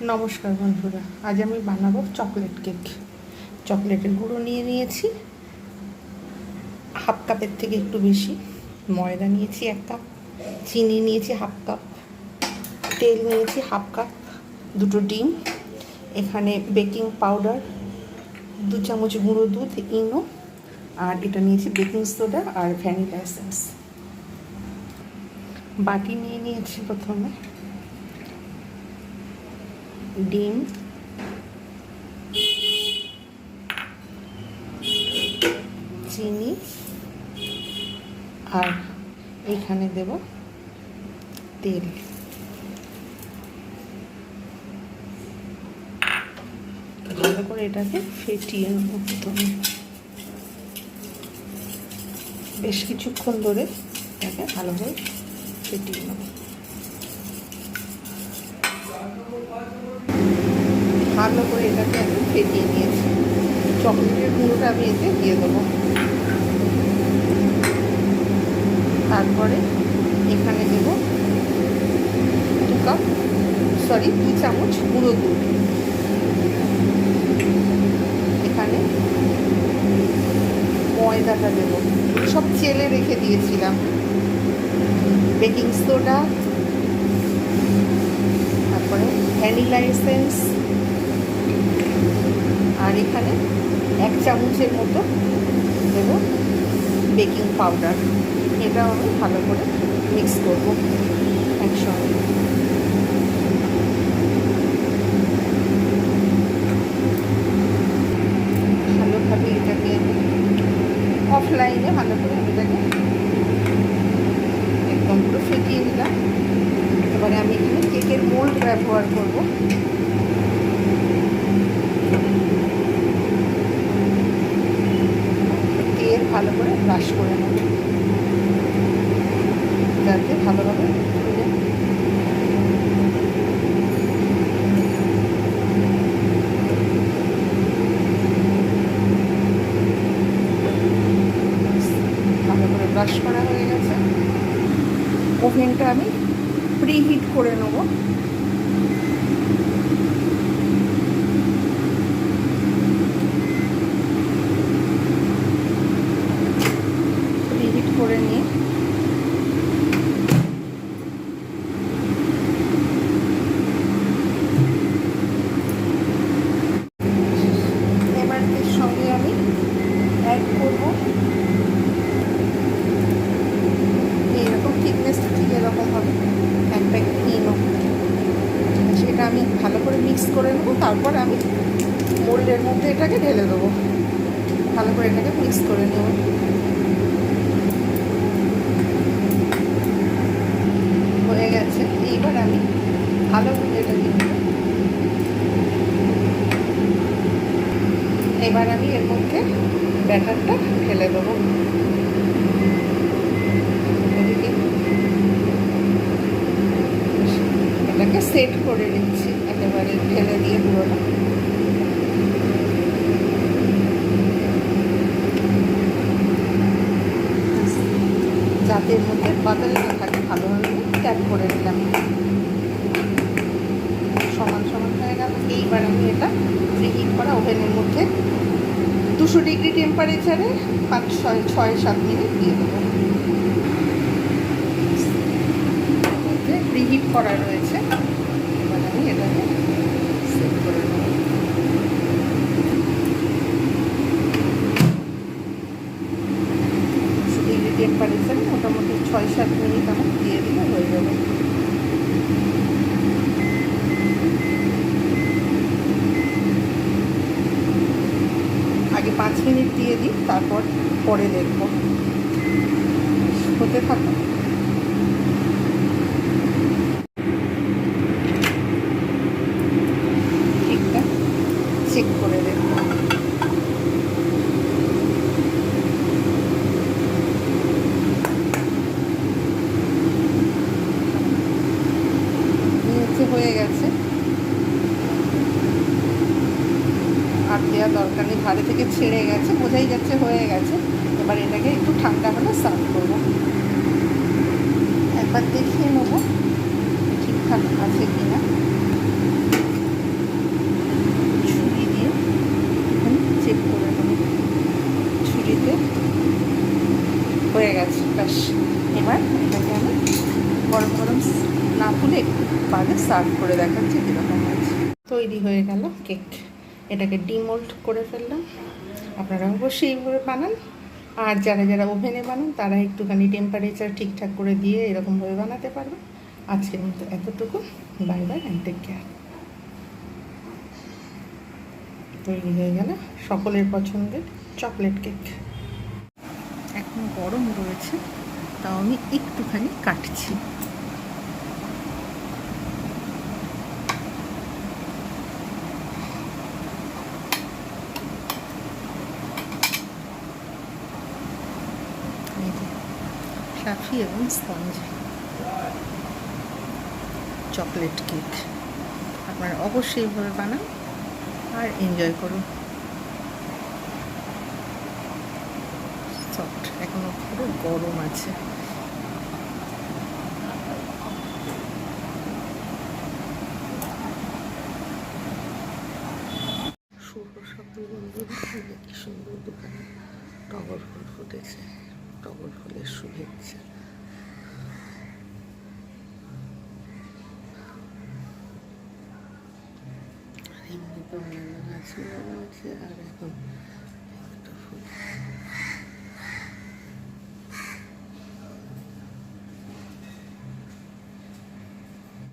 নমস্কার বন্ধুরা, আজ আমি বানাবো চকলেট কেক। চকলেটের গুঁড়ো নিয়ে নিয়েছি হাফ কাপের থেকে একটু বেশি, ময়দা নিয়েছি 1 কাপ, চিনি নিয়েছি হাফ কাপ, তেল নিয়েছি হাফ কাপ, 2টো ডিম, এখানে বেকিং পাউডার 2 চামচ, গুঁড়ো দুধ ইনো, আর এটা নিয়েছি বেকিং সোডা আর ভ্যানিলা এসেন্স। বাটি নিয়ে নিয়েছি প্রথমে ডিম, চিনি, আর এখানে দেব তেল। ভালো করে এটাকে ফেটিয়ে নেব। প্রথমে বেশ কিছুক্ষণ ধরে এটাকে ভালো করে ফেটিয়ে নেব। ভালো করে এটাকে আমি ফেটিয়ে নিয়েছি। চকলেটের গুঁড়োটা আমি এতে দিয়ে দেবো। তারপরে এখানে দেবো 2 চামচ গুঁড়ো দুধ। এখানে ময়দাটা দেবো, সব চেলে রেখে দিয়েছিলাম। বেকিং সোডা, তারপরে ভ্যানিলা এসেন্স, আর এখানে 1 চামচের মতো দেবো বেকিং পাউডার। এটাও আমি ভালো করে মিক্স করবো একসঙ্গে। ভালোভাবে এটাকে অফলাইনে ভালো করে এটাকে একদম পুরো ফেটিয়ে নিলাম। এবারে আমি এখানে কেকের মোল্ড ব্যবহার করবো। তেল ভালো করে ব্রাশ করে নেব যাতে ভালোভাবে ব্রাশ করা হয়ে গেছে। ওভেনটা আমি প্রিহিট করে নেব। প্রিহিট করে নিয়ে এবার এর সঙ্গে আমি অ্যাড করব থিকনেসটা ঠিক এরকম হবে 1 প্যাকেট ইনো। সেটা আমি ভালো করে মিক্স করে নেবো। তারপর আমি মোল্ডের মধ্যে এটাকে ঢেলে দেবো। ভালো করে এটাকে মিক্স করে নেব। হয়ে গেছে। এইবার আমি ভালো করে এটাকে এবার আমি এর মধ্যে ব্যাটারটা ঢেলে দেবো। এটাকে সেট করে নিচ্ছি একেবারে ঢেলে দিয়ে পুরোটা। যাতে এর মধ্যে বাতাস না থাকে ভালোভাবে ট্যাপ করে নিলাম। সমান সমান হয়ে গেল। এইবার আমি এটা প্রিহিট করা ওভেনের মধ্যে 200 ডিগ্রি টেম্পারেচারে 5-6-7 মিনিট দিয়ে দেবো। প্রিহিট করা রয়েছে। এবার আমি এটাকে সেট করে নেব। ডিগ্রি টেম্পারেচারে মোটামুটি 6-7 মিনিট আমার দিয়ে দিলে হয়ে যাবে। আগে 5 মিনিট দিয়ে দিই, তারপর পরে দেখব। হতে থাকো। চেক করে দেখব। হয়ে গেছে। আর দেওয়ার দরকার নেই, ধারে থেকে ছেড়ে গেছে, বোঝাই যাচ্ছে হয়ে গেছে। এবার এটাকে একটু ঠান্ডা হলে সার্ভ করব। একবার দেখিয়ে নেব ঠিকঠাক আছে কিনা। এটাকে আমি গরম গরম না তুলে একটু বাদে সার্ভ করে দেখাচ্ছি কীরকম হয়েছে। তৈরি হয়ে গেল কেক। এটাকে ডিমোল্ড করে ফেললাম। আপনারা অবশ্যই এইভাবে বানান, আর যারা যারা ওভেনে বানান তারা একটুখানি টেম্পারেচার ঠিকঠাক করে দিয়ে এরকমভাবে বানাতে পারবেন। আজকের মতো এতটুকু। Bye bye and take care. তৈরি হয়ে গেল সকলের পছন্দের চকলেট কেক। এখন গরম রয়েছে, তাও আমি একটুখানি কাটছি। ফ্লাফি এবং স্পঞ্জ চকলেট কেক। আপনারা অবশ্যই এইভাবে বানান আর এনজয় করুন। সফট, এখনো পুরো গরম আছে। শুভ সকাল বন্ধুরা, কি সুন্দর দোকানে টগর ফুল ফুটেছে। টগর ফুলের শুভেচ্ছা। এমনি তো অন্যান্য গাছগুলো রয়েছে, আর এখন একটা ফুল।